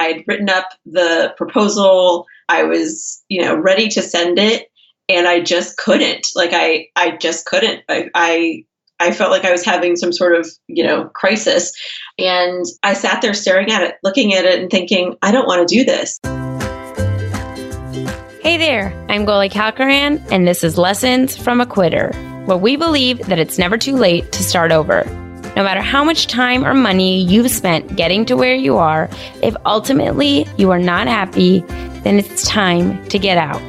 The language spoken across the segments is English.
I'd written up the proposal. I was, ready to send it. And I just couldn't. I just couldn't. I felt like I was having some sort of, crisis. And I sat there staring at it, looking at it and thinking, I don't want to do this. Hey there, I'm Goli Kalkaran, and this is Lessons from a Quitter, where we believe that it's never too late to start over. No matter how much time or money you've spent getting to where you are, if ultimately you are not happy, then it's time to get out.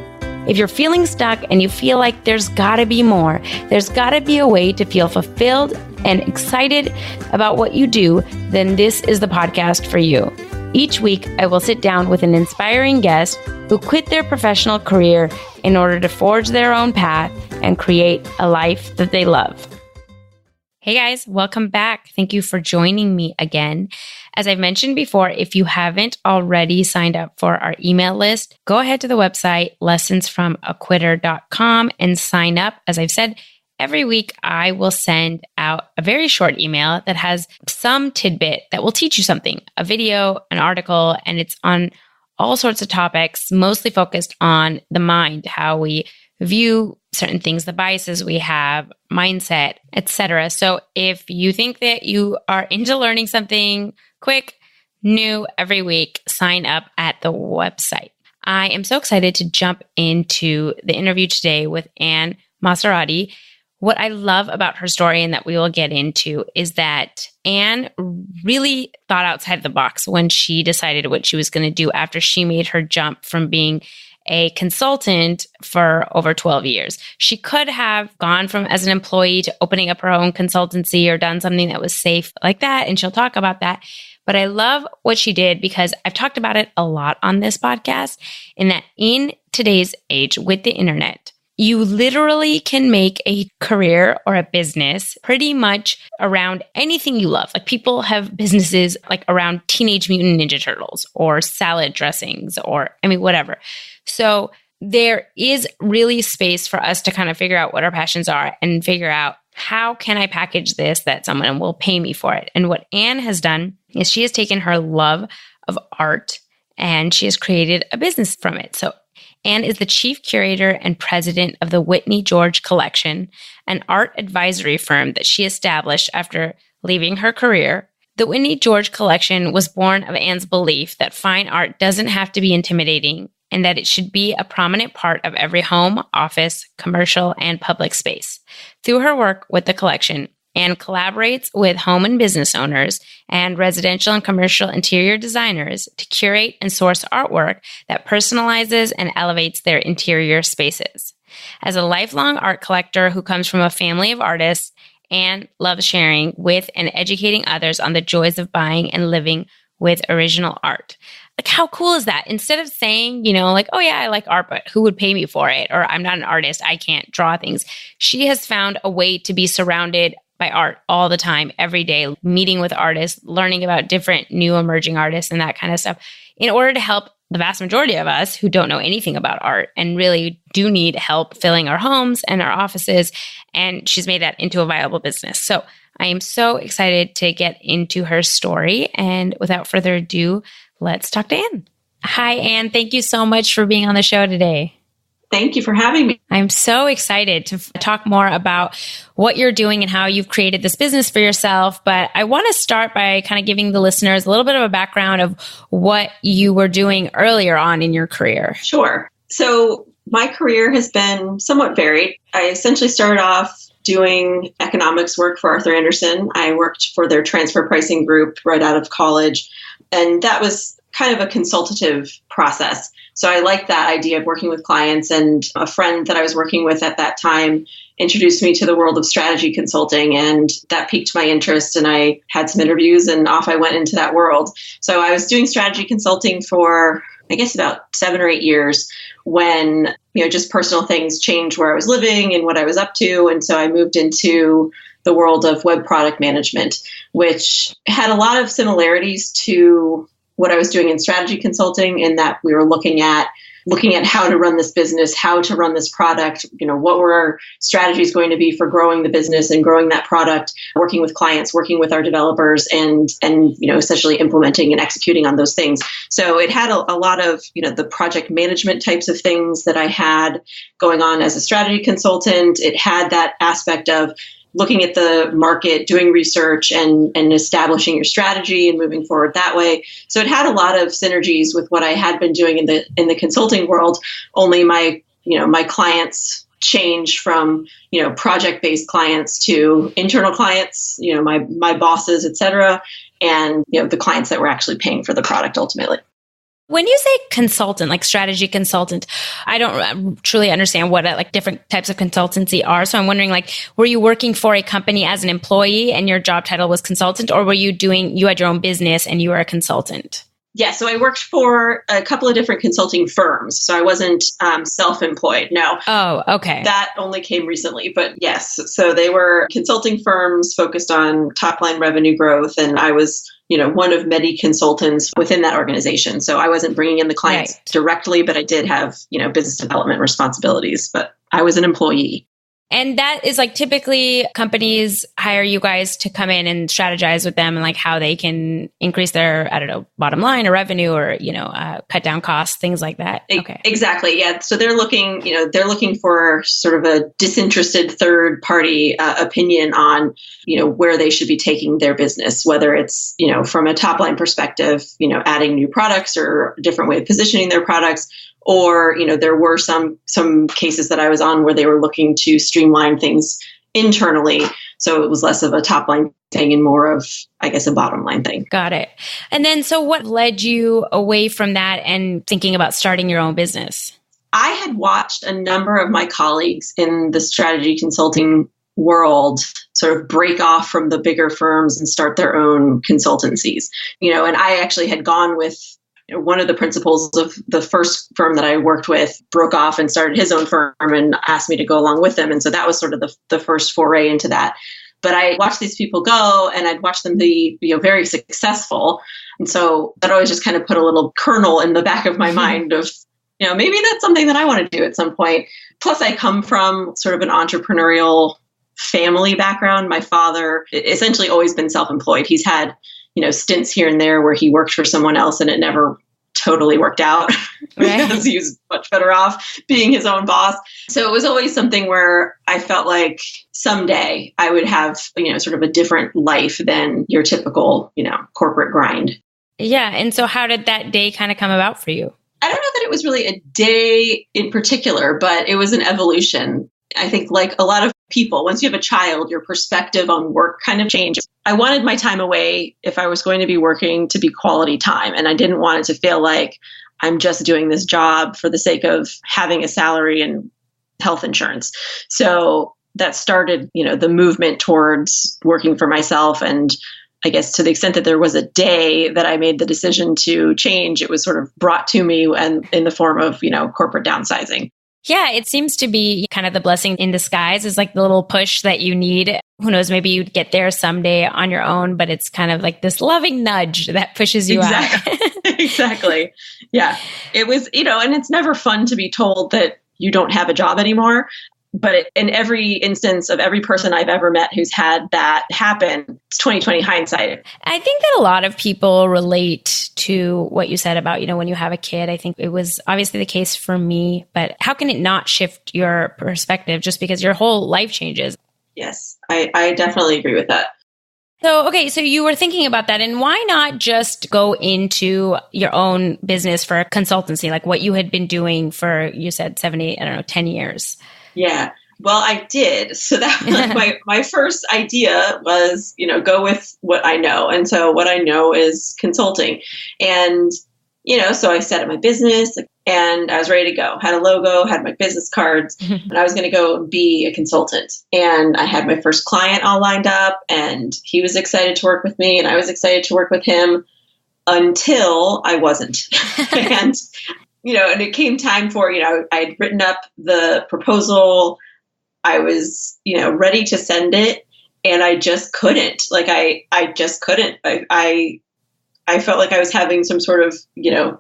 If you're feeling stuck and you feel like there's gotta be more, there's gotta be a way to feel fulfilled and excited about what you do, then this is the podcast for you. Each week, I will sit down with an inspiring guest who quit their professional career in order to forge their own path and create a life that they love. Hey guys, welcome back. Thank you for joining me again. As I've mentioned before, if you haven't already signed up for our email list, go ahead to the website lessonsfromaquitter.com and sign up. As I've said, every week I will send out a very short email that has some tidbit that will teach you something, a video, an article, and it's on all sorts of topics, mostly focused on the mind, how we view certain things, the biases we have, mindset, etc. So if you think that you are into learning something quick, new every week, sign up at the website. I am so excited to jump into the interview today with Ann Masciarotte. What I love about her story and that we will get into is that Ann really thought outside the box when she decided what she was going to do after she made her jump from being a consultant for over 12 years. She could have gone from as an employee to opening up her own consultancy or done something that was safe like that. And she'll talk about that. But I love what she did because I've talked about it a lot on this podcast, in that in today's age with the internet, you literally can make a career or a business pretty much around anything you love. Like people have businesses like around Teenage Mutant Ninja Turtles or salad dressings or, whatever. So there is really space for us to kind of figure out what our passions are and figure out how can I package this that someone will pay me for it. And what Ann has done is she has taken her love of art and she has created a business from it. So Ann is the Chief Curator and President of the Whitney George Collection, an art advisory firm that she established after leaving her career. The Whitney George Collection was born of Ann's belief that fine art doesn't have to be intimidating and that it should be a prominent part of every home, office, commercial, and public space. Through her work with the collection, Ann collaborates with home and business owners and residential and commercial interior designers to curate and source artwork that personalizes and elevates their interior spaces. As a lifelong art collector who comes from a family of artists, Ann loves sharing with and educating others on the joys of buying and living with original art. Like, how cool is that? Instead of saying, oh yeah, I like art, but who would pay me for it? Or I'm not an artist, I can't draw things. She has found a way to be surrounded by art all the time, every day, meeting with artists, learning about different new emerging artists and that kind of stuff in order to help the vast majority of us who don't know anything about art and really do need help filling our homes and our offices. And she's made that into a viable business. So I am so excited to get into her story. And without further ado, let's talk to Ann. Hi, Ann. Thank you so much for being on the show today. Thank you for having me. I'm so excited to talk more about what you're doing and how you've created this business for yourself. But I want to start by kind of giving the listeners a little bit of a background of what you were doing earlier on in your career. Sure. So my career has been somewhat varied. I essentially started off doing economics work for Arthur Andersen. I worked for their transfer pricing group right out of college. And that was kind of a consultative process. So I liked that idea of working with clients, and a friend that I was working with at that time introduced me to the world of strategy consulting, and that piqued my interest, and I had some interviews and off I went into that world. So I was doing strategy consulting for, I guess, about 7 or 8 years when, just personal things changed where I was living and what I was up to. And so I moved into the world of web product management, which had a lot of similarities to what I was doing in strategy consulting, in that we were looking at looking at how to run this business, how to run this product, what were our strategies going to be for growing the business and growing that product, working with clients, working with our developers, and essentially implementing and executing on those things. So it had a lot of, the project management types of things that I had going on as a strategy consultant. It had that aspect of looking at the market, doing research, and establishing your strategy and moving forward that way. So it had a lot of synergies with what I had been doing in the consulting world. Only my clients changed from project-based clients to internal clients, my bosses, et cetera, and the clients that were actually paying for the product ultimately. When you say consultant, like strategy consultant, I don't truly understand what different types of consultancy are. So I'm wondering, were you working for a company as an employee and your job title was consultant, or you had your own business and you were a consultant? Yeah, so I worked for a couple of different consulting firms. So I wasn't self-employed. No. Oh, okay. That only came recently. But yes, so they were consulting firms focused on top-line revenue growth. And I was, one of many consultants within that organization. So I wasn't bringing in the clients directly, but I did have, business development responsibilities. But I was an employee. And that is typically companies hire you guys to come in and strategize with them and how they can increase their, bottom line or revenue or, cut down costs, things like that. Okay. Exactly. Yeah. So they're looking for sort of a disinterested third party opinion on, where they should be taking their business, whether it's, from a top line perspective, adding new products or a different way of positioning their products. Or, there were some cases that I was on where they were looking to streamline things internally. So it was less of a top line thing and more of, I guess, a bottom line thing. Got it. And then, so what led you away from that and thinking about starting your own business? I had watched a number of my colleagues in the strategy consulting world sort of break off from the bigger firms and start their own consultancies, and I actually had gone with one of the principals of the first firm that I worked with broke off and started his own firm and asked me to go along with him. And so that was sort of the first foray into that. But I watched these people go and I'd watched them be, very successful. And so that always just kind of put a little kernel in the back of my mind of, maybe that's something that I want to do at some point. Plus I come from sort of an entrepreneurial family background. My father essentially always been self-employed. He's had stints here and there where he worked for someone else and it never totally worked out because he was much better off being his own boss. So it was always something where I felt like someday I would have, sort of a different life than your typical, corporate grind. Yeah. And so how did that day kind of come about for you? I don't know that it was really a day in particular, but it was an evolution. I think like a lot of people, once you have a child, your perspective on work kind of changes. I wanted my time away, if I was going to be working, to be quality time. And I didn't want it to feel like I'm just doing this job for the sake of having a salary and health insurance. So that started, the movement towards working for myself. And I guess to the extent that there was a day that I made the decision to change, it was sort of brought to me and in the form of, corporate downsizing. Yeah, it seems to be kind of the blessing in disguise is like the little push that you need. Who knows, maybe you'd get there someday on your own, but it's kind of like this loving nudge that pushes you out. Exactly. Yeah. It was, and it's never fun to be told that you don't have a job anymore. But in every instance of every person I've ever met who's had that happen, it's 20/20 hindsight. I think that a lot of people relate to what you said about, when you have a kid. I think it was obviously the case for me, but how can it not shift your perspective just because your whole life changes? Yes, I definitely agree with that. So, okay, so you were thinking about that, and why not just go into your own business for a consultancy, like what you had been doing for, you said 7, 8, 10 years? Yeah. Well, I did. So that was my first idea was, go with what I know. And so what I know is consulting. And, so I set up my business and I was ready to go. Had a logo, had my business cards, and I was going to go be a consultant. And I had my first client all lined up and he was excited to work with me and I was excited to work with him until I wasn't. And and it came time for, I'd written up the proposal. I was, ready to send it and I just couldn't. Like I just couldn't. I I felt like I was having some sort of,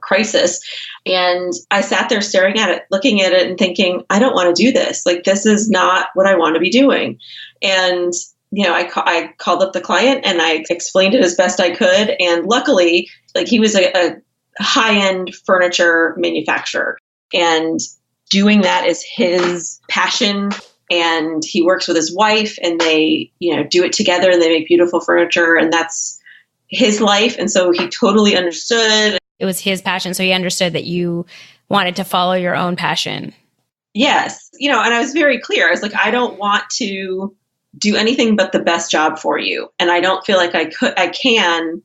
crisis. And I sat there staring at it, looking at it and thinking, I don't want to do this. Like, this is not what I want to be doing. And, I called up the client and I explained it as best I could. And luckily, like, he was a high-end furniture manufacturer, and doing that is his passion. And he works with his wife, and they, do it together, and they make beautiful furniture, and that's his life. And so he totally understood. It was his passion. So he understood that you wanted to follow your own passion. Yes. And I was very clear. I was like, I don't want to do anything but the best job for you. And I don't feel like I can,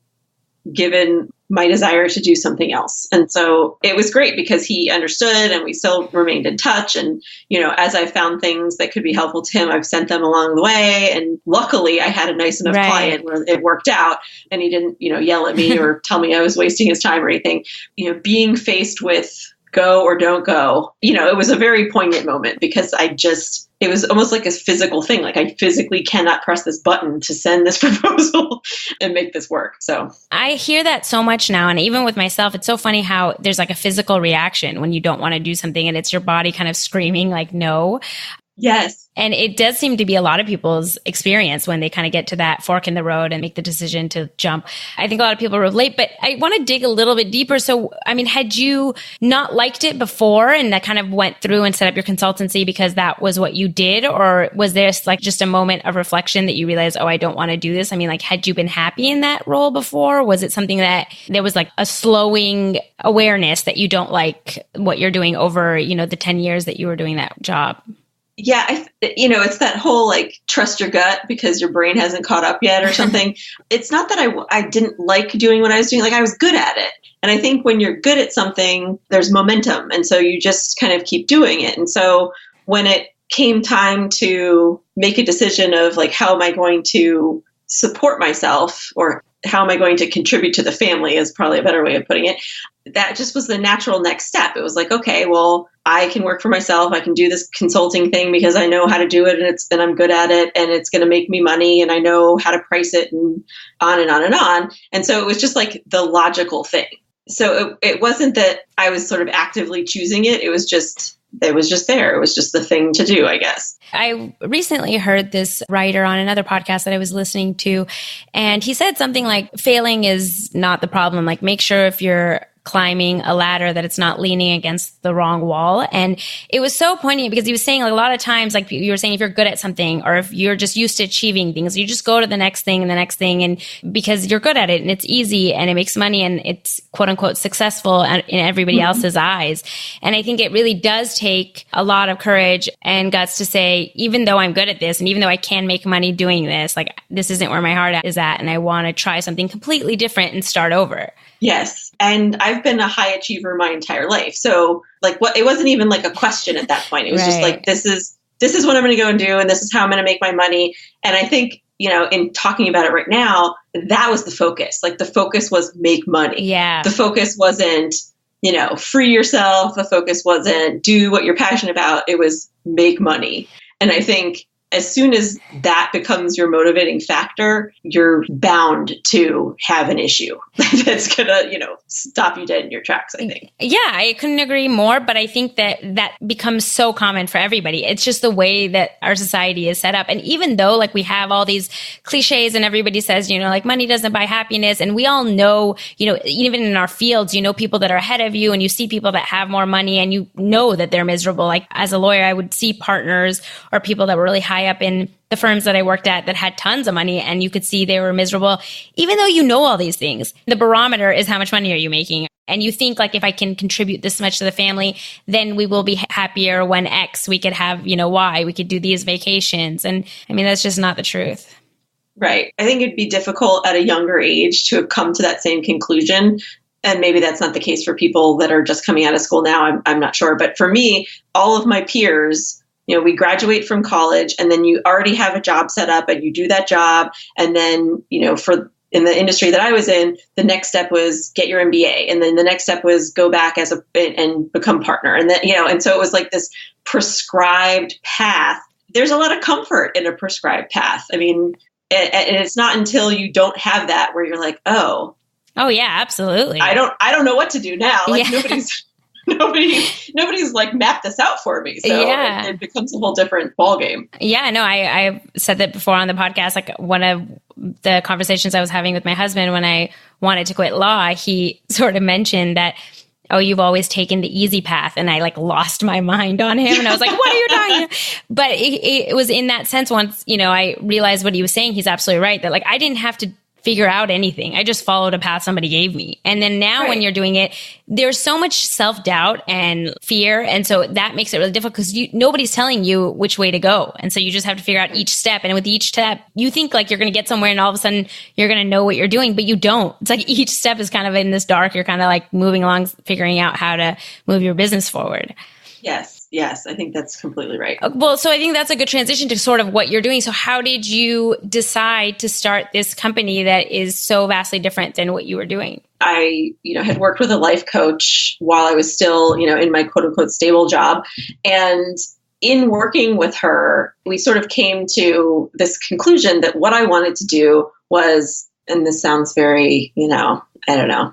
given my desire to do something else. And so it was great because he understood, and we still remained in touch. And, as I found things that could be helpful to him, I've sent them along the way. And luckily I had a nice enough client where it worked out, and he didn't, yell at me or tell me I was wasting his time or anything. Being faced with go or don't go, it was a very poignant moment because it was almost like a physical thing. Like, I physically cannot press this button to send this proposal and make this work. So I hear that so much now. And even with myself, it's so funny how there's like a physical reaction when you don't want to do something, and it's your body kind of screaming like, no. Yes. And it does seem to be a lot of people's experience when they kind of get to that fork in the road and make the decision to jump. I think a lot of people relate, but I want to dig a little bit deeper. So, had you not liked it before and that kind of went through and set up your consultancy because that was what you did? Or was there like just a moment of reflection that you realized, oh, I don't want to do this? Had you been happy in that role before? Was it something that there was like a slowing awareness that you don't like what you're doing over, the 10 years that you were doing that job? Yeah, it's that whole like trust your gut because your brain hasn't caught up yet or something. It's not that I didn't like doing what I was doing. Like, I was good at it. And I think when you're good at something, there's momentum. And so you just kind of keep doing it. And so when it came time to make a decision of like, how am I going to support myself, or how am I going to contribute to the family is probably a better way of putting it. That just was the natural next step. It was like, okay, well, I can work for myself. I can do this consulting thing because I know how to do it, and I'm good at it, and it's going to make me money, and I know how to price it, and on and on and on. And so it was just like the logical thing. So it wasn't that I was sort of actively choosing it. It was just there. It was just the thing to do, I guess. I recently heard this writer on another podcast that I was listening to, and he said something like, failing is not the problem. Like, make sure if you're climbing a ladder that it's not leaning against the wrong wall. And it was so poignant because he was saying, like, a lot of times, like you were saying, if you're good at something, or if you're just used to achieving things, you just go to the next thing and the next thing, and because you're good at it and it's easy and it makes money and it's quote unquote successful in everybody else's eyes. And I think it really does take a lot of courage and guts to say, even though I'm good at this, and even though I can make money doing this, like, this isn't where my heart is at, and I want to try something completely different and start over. Yes. And I've been a high achiever my entire life. So like, it wasn't even like a question at that point. It was just like, this is what I'm going to go and do. And this is how I'm going to make my money. And I think, in talking about it right now, that was the focus. Like, the focus was make money. Yeah. The focus wasn't, free yourself. The focus wasn't do what you're passionate about. It was make money. And I think as soon as that becomes your motivating factor, you're bound to have an issue that's going to, stop you dead in your tracks, I think. Yeah, I couldn't agree more. But I think that becomes so common for everybody. It's just the way that our society is set up. And even though like we have all these cliches and everybody says, like money doesn't buy happiness. And we all know, even in our fields, people that are ahead of you, and you see people that have more money and you know that they're miserable. Like, as a lawyer, I would see partners or people that were really high up in the firms that I worked at that had tons of money, and you could see they were miserable, even though you know all these things. The barometer is how much money are you making? And you think like, if I can contribute this much to the family, then we will be happier when X, we could have, Y, we could do these vacations. And I mean, that's just not the truth. Right. I think it'd be difficult at a younger age to have come to that same conclusion. And maybe that's not the case for people that are just coming out of school now. I'm not sure. But for me, all of my peers, we graduate from college, and then you already have a job set up, and you do that job. And then, in the industry that I was in, the next step was get your MBA. And then the next step was go back and become partner. And then, and so it was like this prescribed path. There's a lot of comfort in a prescribed path. I mean, and it's not until you don't have that where you're like, oh, Oh yeah, absolutely. I don't know what to do now. Like Yeah. nobody's like mapped this out for me. So Yeah. it becomes a whole different ballgame. Yeah, no, I've said that before on the podcast. Like one of the conversations I was having with my husband when I wanted to quit law, he sort of mentioned that, oh, you've always taken the easy path. And I like lost my mind on him. And I was like, what are you talking about? But it was in that sense, once, I realized what he was saying, he's absolutely right. That like, I didn't have to figure out anything. I just followed a path somebody gave me. And then now when you're doing it, there's so much self-doubt and fear. And so that makes it really difficult because nobody's telling you which way to go. And so you just have to figure out each step. And with each step, you think like you're going to get somewhere and all of a sudden you're going to know what you're doing, but you don't. It's like each step is kind of in this dark. You're kind of like moving along, figuring out how to move your business forward. Yes, I think that's completely right. Well, so I think that's a good transition to sort of what you're doing. So how did you decide to start this company that is so vastly different than what you were doing? I, had worked with a life coach while I was still, in my quote unquote stable job. And in working with her, we sort of came to this conclusion that what I wanted to do was, and this sounds very, I don't know,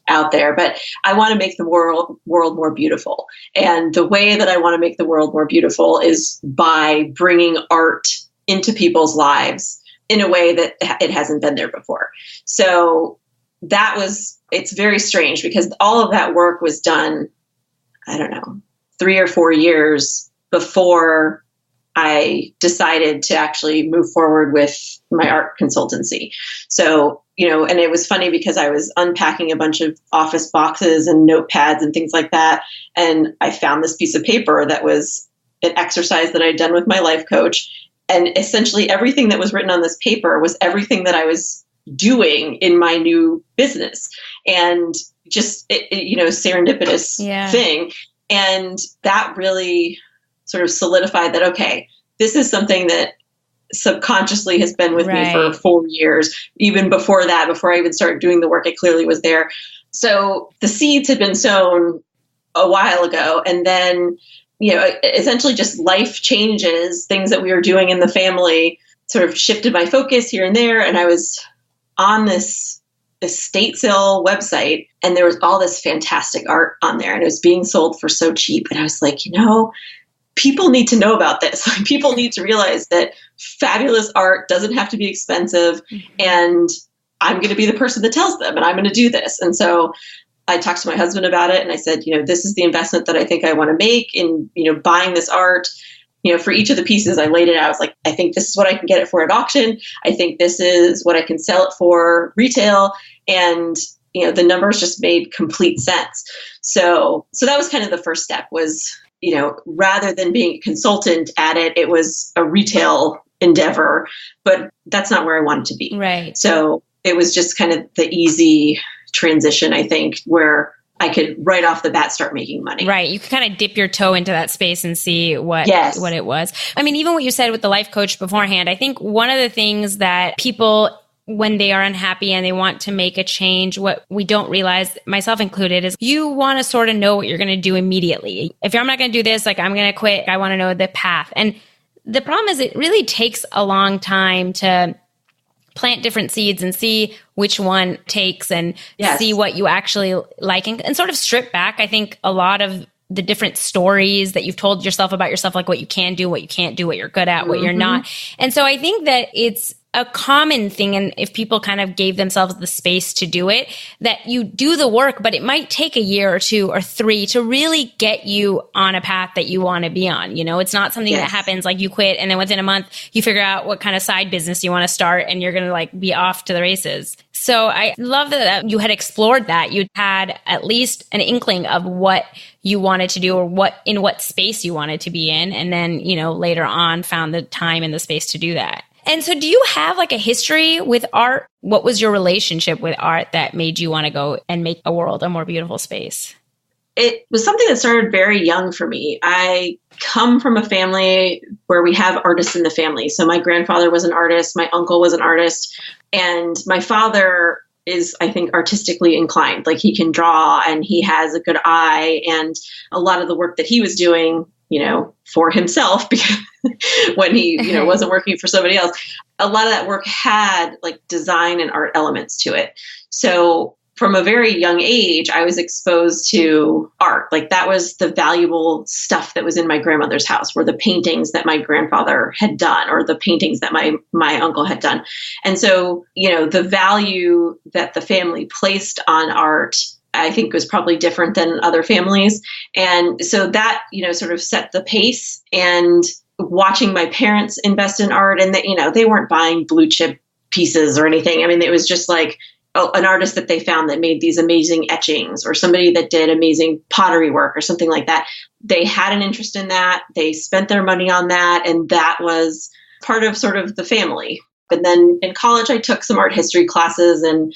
out there, but I want to make the world more beautiful. And the way that I want to make the world more beautiful is by bringing art into people's lives in a way that it hasn't been there before. So it's very strange because all of that work was done, I don't know, 3 or 4 years before I decided to actually move forward with my art consultancy. So, and it was funny because I was unpacking a bunch of office boxes and notepads and things like that. And I found this piece of paper that was an exercise that I'd done with my life coach. And essentially everything that was written on this paper was everything that I was doing in my new business. And just, serendipitous thing. And that really sort of solidified that, okay, this is something that subconsciously has been with me for 4 years. Even before that, before I even started doing the work, it clearly was there. So the seeds had been sown a while ago. And then, essentially just life changes, things that we were doing in the family sort of shifted my focus here and there. And I was on this estate sale website and there was all this fantastic art on there and it was being sold for so cheap. And I was like, people need to know about this. Like, people need to realize that fabulous art doesn't have to be expensive. And I'm going to be the person that tells them, and I'm going to do this. And so I talked to my husband about it and I said, this is the investment that I think I want to make in, buying this art. For each of the pieces, I laid it out. I was like, I think this is what I can get it for at auction. I think this is what I can sell it for retail. And, the numbers just made complete sense. So that was kind of the first step was, rather than being a consultant at it, it was a retail endeavor, but that's not where I wanted to be. Right. So it was just kind of the easy transition, I think, where I could right off the bat start making money. Right. You could kind of dip your toe into that space and see what it was. I mean, even what you said with the life coach beforehand, I think one of the things that people, when they are unhappy and they want to make a change, what we don't realize, myself included, is you want to sort of know what you're going to do immediately. If I'm not going to do this, like I'm going to quit, I want to know the path. And the problem is it really takes a long time to plant different seeds and see which one takes and see what you actually like and sort of strip back. I think a lot of the different stories that you've told yourself about yourself, like what you can do, what you can't do, what you're good at, what you're not. And so I think that it's a common thing. And if people kind of gave themselves the space to do it, that you do the work, but it might take a year or 2 or 3 to really get you on a path that you want to be on. It's not something that happens like you quit and then within a month you figure out what kind of side business you want to start and you're going to like be off to the races. So I love that you had explored that. You had at least an inkling of what you wanted to do or in what space you wanted to be in. And then, later on found the time and the space to do that. And so do you have like a history with art? What was your relationship with art that made you want to go and make a world a more beautiful space? It was something that started very young for me. I come from a family where we have artists in the family. So my grandfather was an artist, my uncle was an artist, and my father is, I think, artistically inclined. Like he can draw and he has a good eye, and a lot of the work that he was doing, for himself, because when he, wasn't working for somebody else, a lot of that work had like design and art elements to it. So from a very young age, I was exposed to art. Like that was the valuable stuff that was in my grandmother's house, were the paintings that my grandfather had done or the paintings that my uncle had done. And so, the value that the family placed on art, I think was probably different than other families. And so that, sort of set the pace. And watching my parents invest in art, and they weren't buying blue chip pieces or anything. I mean, it was just like, an artist that they found that made these amazing etchings, or somebody that did amazing pottery work or something like that. They had an interest in that. They spent their money on that. And that was part of sort of the family. But then in college, I took some art history classes and,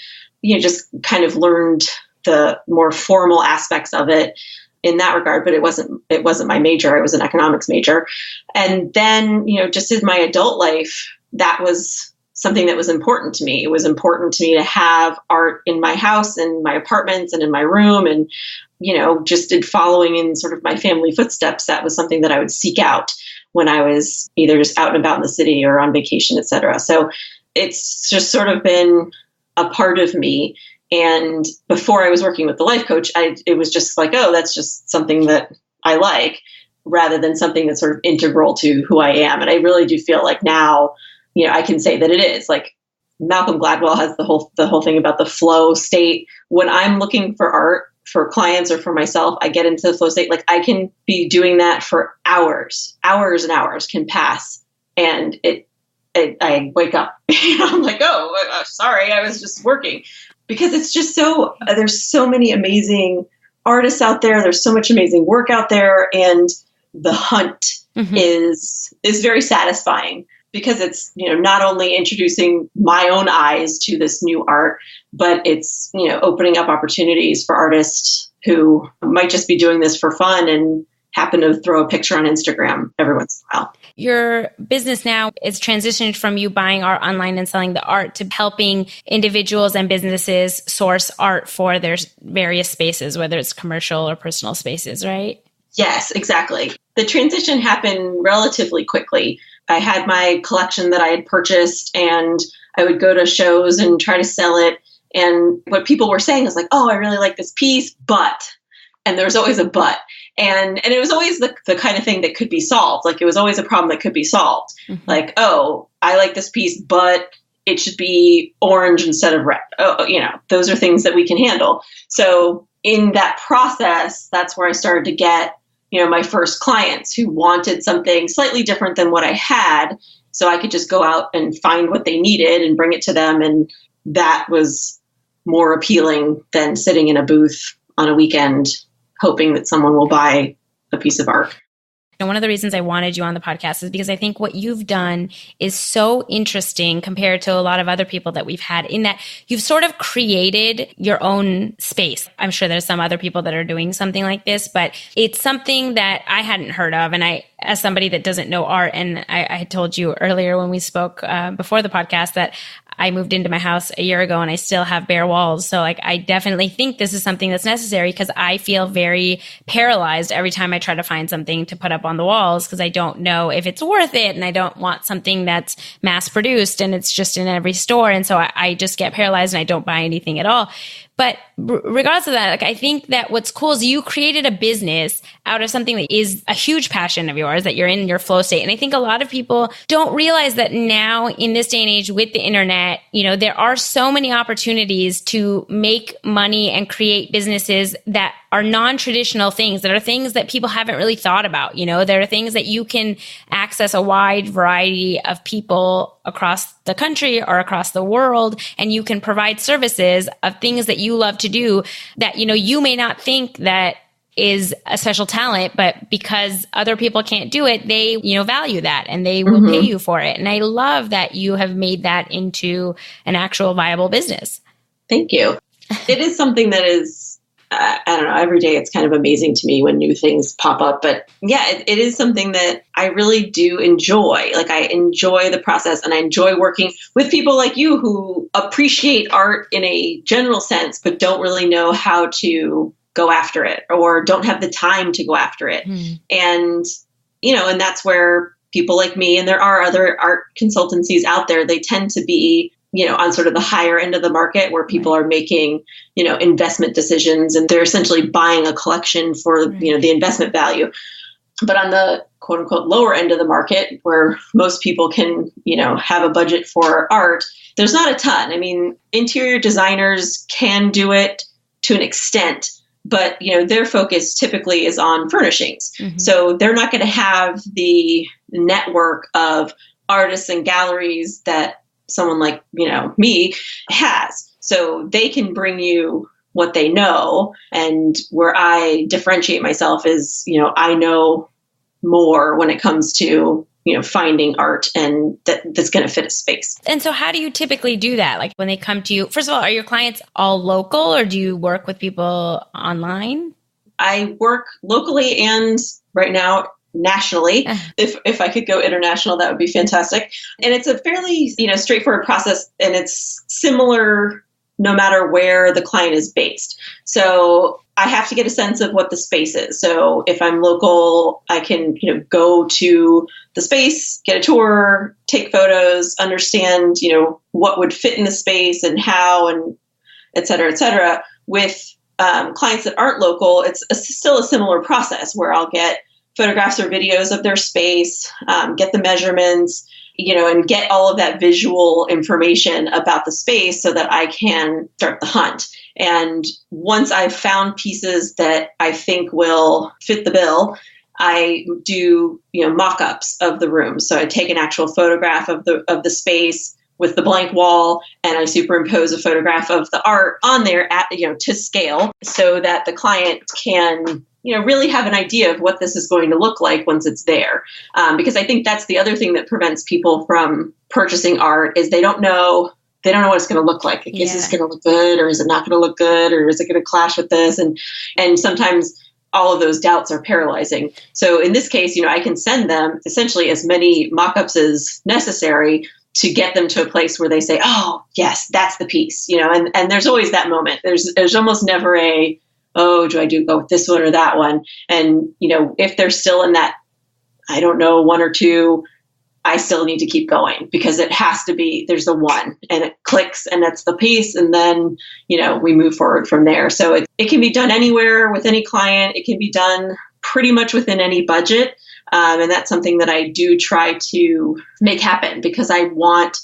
just kind of learned the more formal aspects of it in that regard. But it wasn't my major. I was an economics major. And then, just in my adult life, that was something that was important to me. It was important to me to have art in my house and my apartments and in my room. And, just in following in sort of my family footsteps, that was something that I would seek out when I was either just out and about in the city or on vacation, et cetera. So it's just sort of been a part of me. And before I was working with the life coach, it was just like, oh, that's just something that I like, rather than something that's sort of integral to who I am. And I really do feel like now, I can say that it is. Like Malcolm Gladwell has the whole thing about the flow state. When I'm looking for art for clients or for myself, I get into the flow state. Like I can be doing that for hours and hours can pass. And I wake up, I'm like, oh, sorry, I was just working. Because it's just there's so many amazing artists out there. There's so much amazing work out there. And the hunt is very satisfying. Because it's, not only introducing my own eyes to this new art, but it's, opening up opportunities for artists who might just be doing this for fun and happen to throw a picture on Instagram every once in a while. Your business now is transitioned from you buying art online and selling the art to helping individuals and businesses source art for their various spaces, whether it's commercial or personal spaces, right? Yes, exactly. The transition happened relatively quickly. I had my collection that I had purchased, and I would go to shows and try to sell it. And what people were saying was like, oh, I really like this piece, but, and there was always a but. And it was always the kind of thing that could be solved. Like it was always a problem that could be solved. Mm-hmm. Like, oh, I like this piece, but it should be orange instead of red. Oh, those are things that we can handle. So in that process, that's where I started to get my first clients who wanted something slightly different than what I had. So I could just go out and find what they needed and bring it to them. And that was more appealing than sitting in a booth on a weekend, hoping that someone will buy a piece of art. And one of the reasons I wanted you on the podcast is because I think what you've done is so interesting compared to a lot of other people that we've had, in that you've sort of created your own space. I'm sure there's some other people that are doing something like this, but it's something that I hadn't heard of. And I, as somebody that doesn't know art, and I told you earlier when we spoke before the podcast that I moved into my house a year ago and I still have bare walls. So I definitely think this is something that's necessary, because I feel very paralyzed every time I try to find something to put up on the walls, because I don't know if it's worth it. And I don't want something that's mass produced and it's just in every store. And so I just get paralyzed and I don't buy anything at all. But regardless of that, I think that what's cool is you created a business out of something that is a huge passion of yours, that you're in your flow state. And I think a lot of people don't realize that now in this day and age with the internet, there are so many opportunities to make money and create businesses that are non-traditional things, that are things that people haven't really thought about. There are things that you can access a wide variety of people across the country or across the world, and you can provide services of things that you love to do that, you may not think that is a special talent, but because other people can't do it, they, value that and they will pay you for it. And I love that you have made that into an actual viable business. Thank you. It is something that is, I don't know, every day it's kind of amazing to me when new things pop up. But yeah, it is something that I really do enjoy. I enjoy the process, and I enjoy working with people like you who appreciate art in a general sense, but don't really know how to go after it or don't have the time to go after it. And, and that's where people like me, and there are other art consultancies out there, they tend to be on sort of the higher end of the market where people are making, investment decisions and they're essentially buying a collection for, the investment value. But on the quote unquote lower end of the market where most people can, have a budget for art, there's not a ton. I mean, interior designers can do it to an extent, but, their focus typically is on furnishings. Mm-hmm. So they're not going to have the network of artists and galleries that someone like, me has. So they can bring you what they know. And where I differentiate myself is, I know more when it comes to, finding art and that's going to fit a space. And so how do you typically do that? Like when they come to you, first of all, are your clients all local or do you work with people online? I work locally and right now nationally. If I could go international, that would be fantastic. And it's a fairly, straightforward process and it's similar no matter where the client is based. So I have to get a sense of what the space is. So if I'm local, I can, go to the space, get a tour, take photos, understand, what would fit in the space and how, and et cetera, et cetera. With clients that aren't local, it's still a similar process where I'll get photographs or videos of their space, get the measurements, and get all of that visual information about the space so that I can start the hunt. And once I've found pieces that I think will fit the bill, I do, mock-ups of the room. So I take an actual photograph of the space with the blank wall, and I superimpose a photograph of the art on there at, to scale so that the client can really have an idea of what this is going to look like once it's there. Because I think that's the other thing that prevents people from purchasing art is they don't know what it's going to look like. Is this going to look good or is it not going to look good or is it going to clash with this? And sometimes all of those doubts are paralyzing. So in this case, I can send them essentially as many mock-ups as necessary to get them to a place where they say, oh, yes, that's the piece, and there's always that moment. There's almost never a, oh, do I go with this one or that one? And, if they're still in that, I don't know, one or two, I still need to keep going because it has to be, there's the one and it clicks and that's the piece. And then, we move forward from there. So it can be done anywhere with any client. It can be done pretty much within any budget. And that's something that I do try to make happen because I want,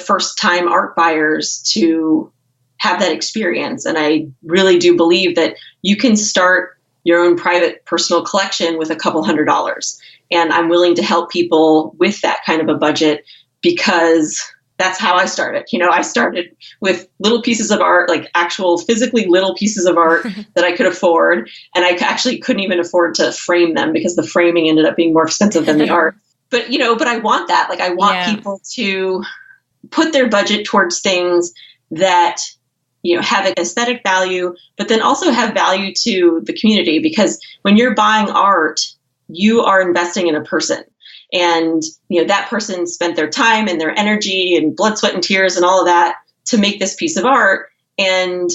first time art buyers to have that experience. And I really do believe that you can start your own private personal collection with a couple $100s. And I'm willing to help people with that kind of a budget because that's how I started. I started with little pieces of art, like actual physically little pieces of art that I could afford. And I actually couldn't even afford to frame them because the framing ended up being more expensive than the art. But, but I want that. Like I want people to put their budget towards things that have an aesthetic value, but then also have value to the community. Because when you're buying art, you are investing in a person. And, that person spent their time and their energy and blood, sweat, and tears and all of that to make this piece of art. And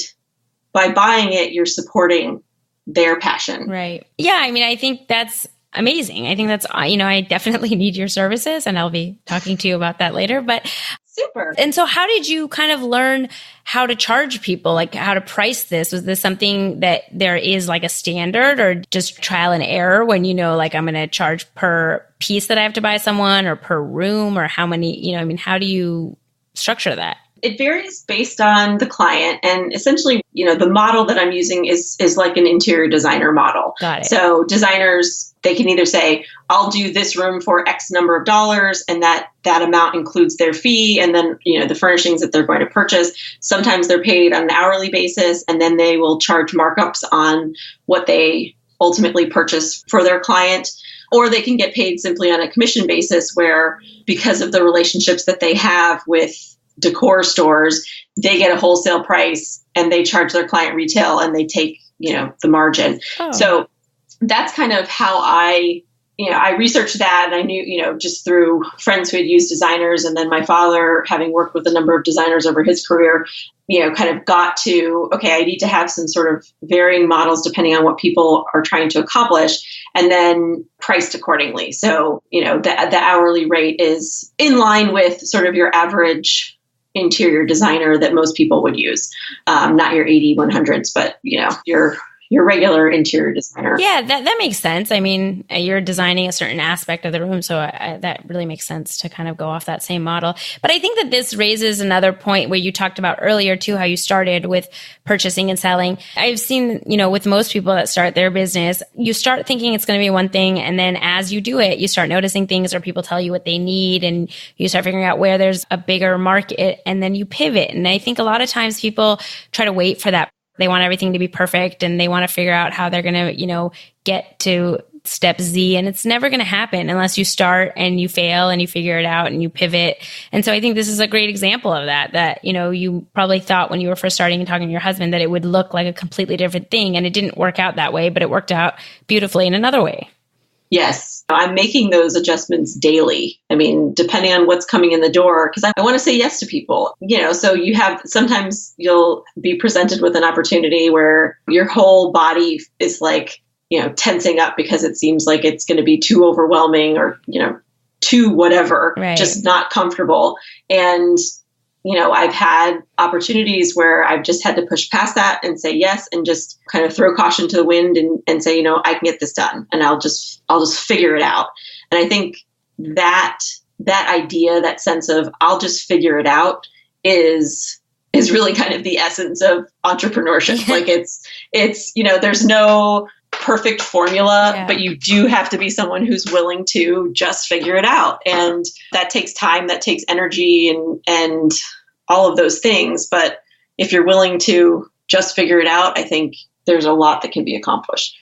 by buying it, you're supporting their passion. Right. Yeah. I mean, I think that's amazing. I think that's, I definitely need your services and I'll be talking to you about that later. But super. And so how did you kind of learn how to charge people, like how to price this? Was this something that there is like a standard or just trial and error when like I'm going to charge per piece that I have to buy someone or per room or how many, how do you structure that? It varies based on the client. And essentially, the model that I'm using is like an interior designer model. Got it. So designers, they can either say, I'll do this room for X number of dollars, and that amount includes their fee, and then, the furnishings that they're going to purchase. Sometimes they're paid on an hourly basis, and then they will charge markups on what they ultimately purchase for their client. Or they can get paid simply on a commission basis where, because of the relationships that they have with decor stores, they get a wholesale price and they charge their client retail and they take, the margin. Oh. So that's kind of how I researched that. And I knew, just through friends who had used designers, and then my father, having worked with a number of designers over his career, kind of got to, okay, I need to have some sort of varying models depending on what people are trying to accomplish, and then priced accordingly. So, the hourly rate is in line with sort of your average interior designer that most people would use. Not your 80-100s, but your regular interior designer. Yeah, that makes sense. I mean, you're designing a certain aspect of the room, so that really makes sense to kind of go off that same model. But I think that this raises another point where you talked about earlier too, how you started with purchasing and selling. I've seen, with most people that start their business, you start thinking it's going to be one thing, and then as you do it, you start noticing things, or people tell you what they need, and you start figuring out where there's a bigger market, and then you pivot. And I think a lot of times people try to wait for that. They want everything to be perfect, and they want to figure out how they're going to, get to step Z. And it's never going to happen unless you start and you fail and you figure it out and you pivot. And so I think this is a great example of that, you probably thought when you were first starting and talking to your husband that it would look like a completely different thing. And it didn't work out that way, but it worked out beautifully in another way. Yes, I'm making those adjustments daily. I mean, depending on what's coming in the door, because I want to say yes to people, so sometimes you'll be presented with an opportunity where your whole body is like, tensing up because it seems like it's going to be too overwhelming or, too whatever, right. Just not comfortable. And I've had opportunities where I've just had to push past that and say yes, and just kind of throw caution to the wind and say, I can get this done, and I'll just figure it out. And I think that idea, that sense of I'll just figure it out is really kind of the essence of entrepreneurship. Like it's, there's no perfect formula, but you do have to be someone who's willing to just figure it out. And that takes time, that takes energy and all of those things. But if you're willing to just figure it out, I think there's a lot that can be accomplished.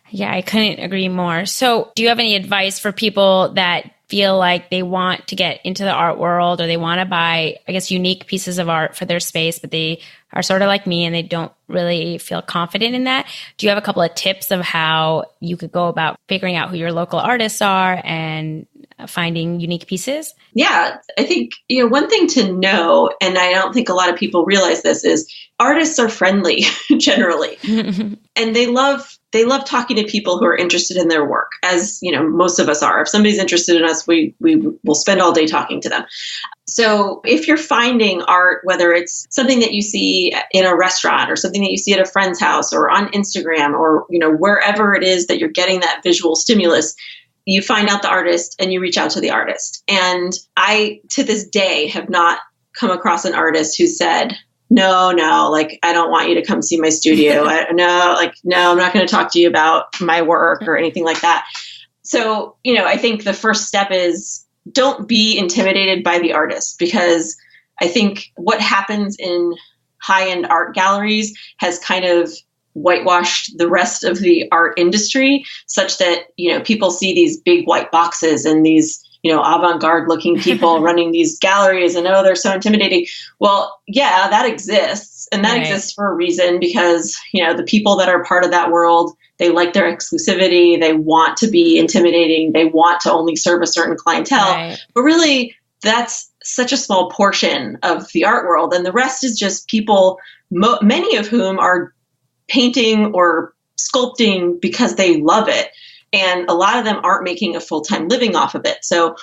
Yeah, I couldn't agree more. So do you have any advice for people that feel like they want to get into the art world, or they want to buy, I guess, unique pieces of art for their space, but they are sort of like me and they don't really feel confident in that? Do you have a couple of tips of how you could go about figuring out who your local artists are and finding unique pieces? Yeah, I think, one thing to know, and I don't think a lot of people realize this, is artists are friendly generally. And they love talking to people who are interested in their work, as, most of us are. If somebody's interested in us, we will spend all day talking to them. So if you're finding art, whether it's something that you see in a restaurant or something that you see at a friend's house or on Instagram or, wherever it is that you're getting that visual stimulus, you find out the artist and you reach out to the artist. And I, to this day, have not come across an artist who said, no, like, I don't want you to come see my studio. No, I'm not going to talk to you about my work or anything like that. So, I think the first step is don't be intimidated by the artist, because I think what happens in high-end art galleries has kind of whitewashed the rest of the art industry, such that, people see these big white boxes and these, avant-garde looking people running these galleries and, they're so intimidating. Well, yeah, that exists. And that right. exists for a reason, because, the people that are part of that world, they like their exclusivity. They want to be intimidating. They want to only serve a certain clientele. Right. But really, that's such a small portion of the art world. And the rest is just people, many of whom are painting or sculpting because they love it. And a lot of them aren't making a full-time living off of it. So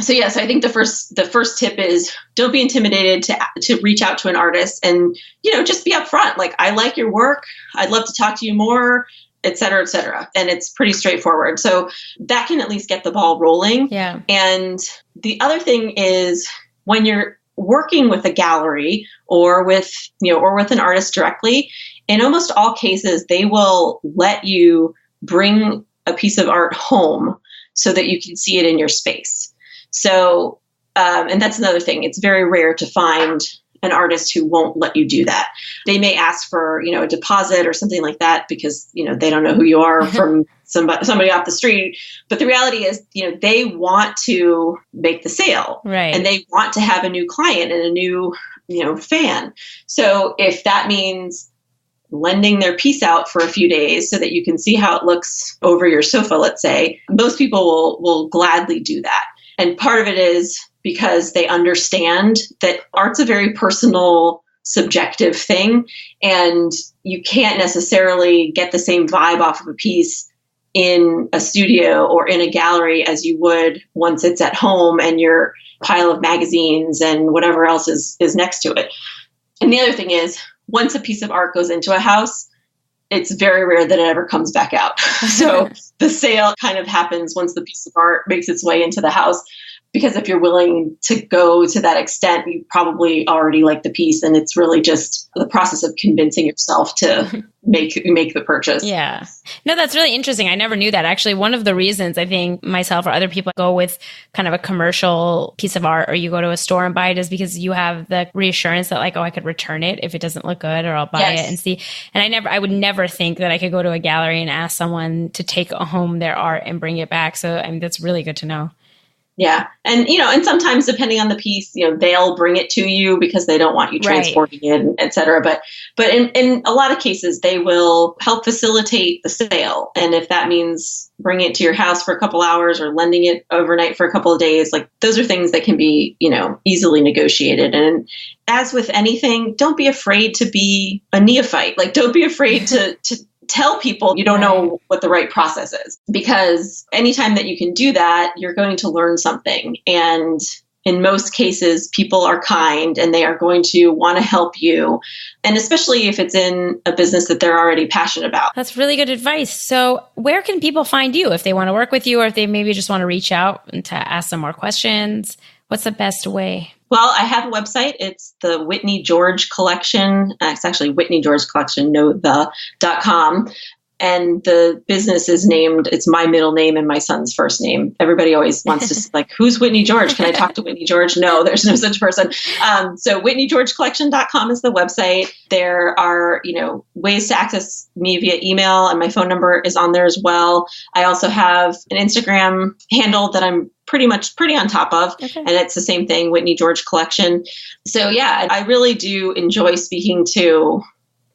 yes, I think the first tip is don't be intimidated to reach out to an artist, and, just be upfront. Like, I like your work. I'd love to talk to you more, et cetera, et cetera. And it's pretty straightforward. So that can at least get the ball rolling. Yeah. And the other thing is, when you're working with a gallery or with an artist directly, in almost all cases, they will let you bring a piece of art home so that you can see it in your space. So, and that's another thing. It's very rare to find an artist who won't let you do that. They may ask for, a deposit or something like that because, they don't know who you are from somebody off the street. But the reality is, they want to make the sale, right? And they want to have a new client and a new, fan. So if that means lending their piece out for a few days so that you can see how it looks over your sofa, let's say, most people will gladly do that. And part of it is because they understand that art's a very personal, subjective thing, and you can't necessarily get the same vibe off of a piece in a studio or in a gallery as you would once it's at home and you're pile of magazines and whatever else is next to it. And the other thing is, once a piece of art goes into a house, it's very rare that it ever comes back out. So the sale kind of happens once the piece of art makes its way into the house. Because if you're willing to go to that extent, you probably already like the piece, and it's really just the process of convincing yourself to make the purchase. Yeah. No, that's really interesting. I never knew that. Actually, one of the reasons I think myself or other people go with kind of a commercial piece of art, or you go to a store and buy it, is because you have the reassurance that like, oh, I could return it if it doesn't look good, or I'll buy it and see. And I would never think that I could go to a gallery and ask someone to take home their art and bring it back. So I mean, that's really good to know. Yeah. And, and sometimes depending on the piece, they'll bring it to you because they don't want you transporting it, et cetera. But in a lot of cases, they will help facilitate the sale. And if that means bringing it to your house for a couple hours or lending it overnight for a couple of days, like those are things that can be, easily negotiated. And as with anything, don't be afraid to be a neophyte. Like, don't be afraid to tell people you don't know what the right process is, because anytime that you can do that, you're going to learn something. And in most cases, people are kind and they are going to want to help you. And especially if it's in a business that they're already passionate about. That's really good advice. So where can people find you if they want to work with you, or if they maybe just want to reach out and to ask some more questions? What's the best way? Well, I have a website. It's the Whitney George Collection. It's actually Whitney George Collection, .com. And the business is named, it's my middle name and my son's first name. Everybody always wants to like, who's Whitney George? Can I talk to Whitney George? No, there's no such person. So WhitneyGeorgeCollection.com is the website. There are, ways to access me via email, and my phone number is on there as well. I also have an Instagram handle that I'm pretty on top of. Okay. And it's the same thing, Whitney George Collection. So yeah, I really do enjoy speaking to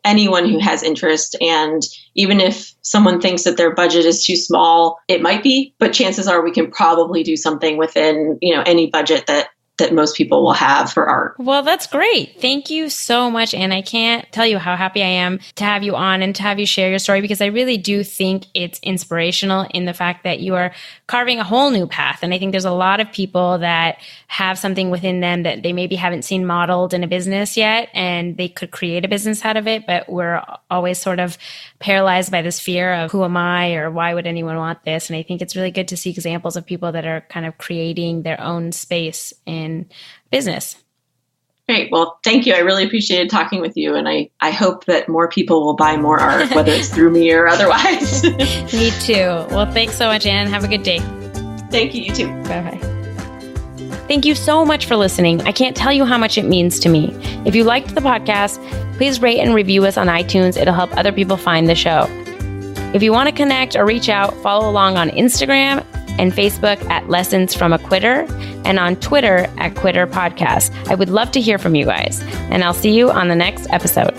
anyone who has interest. And even if someone thinks that their budget is too small, it might be, but chances are we can probably do something within, any budget that most people will have for art. Well, that's great. Thank you so much. And I can't tell you how happy I am to have you on and to have you share your story, because I really do think it's inspirational in the fact that you are carving a whole new path. And I think there's a lot of people that have something within them that they maybe haven't seen modeled in a business yet, and they could create a business out of it, but we're always sort of paralyzed by this fear of who am I, or why would anyone want this? And I think it's really good to see examples of people that are kind of creating their own space in business. Great. Well, thank you. I really appreciated talking with you. And I hope that more people will buy more art, whether it's through me or otherwise. Me too. Well, thanks so much, Ann. Have a good day. Thank you. You too. Bye-bye. Thank you so much for listening. I can't tell you how much it means to me. If you liked the podcast, please rate and review us on iTunes. It'll help other people find the show. If you want to connect or reach out, follow along on Instagram and Facebook at Lessons from a Quitter, and on Twitter at Quitter Podcast. I would love to hear from you guys, and I'll see you on the next episode.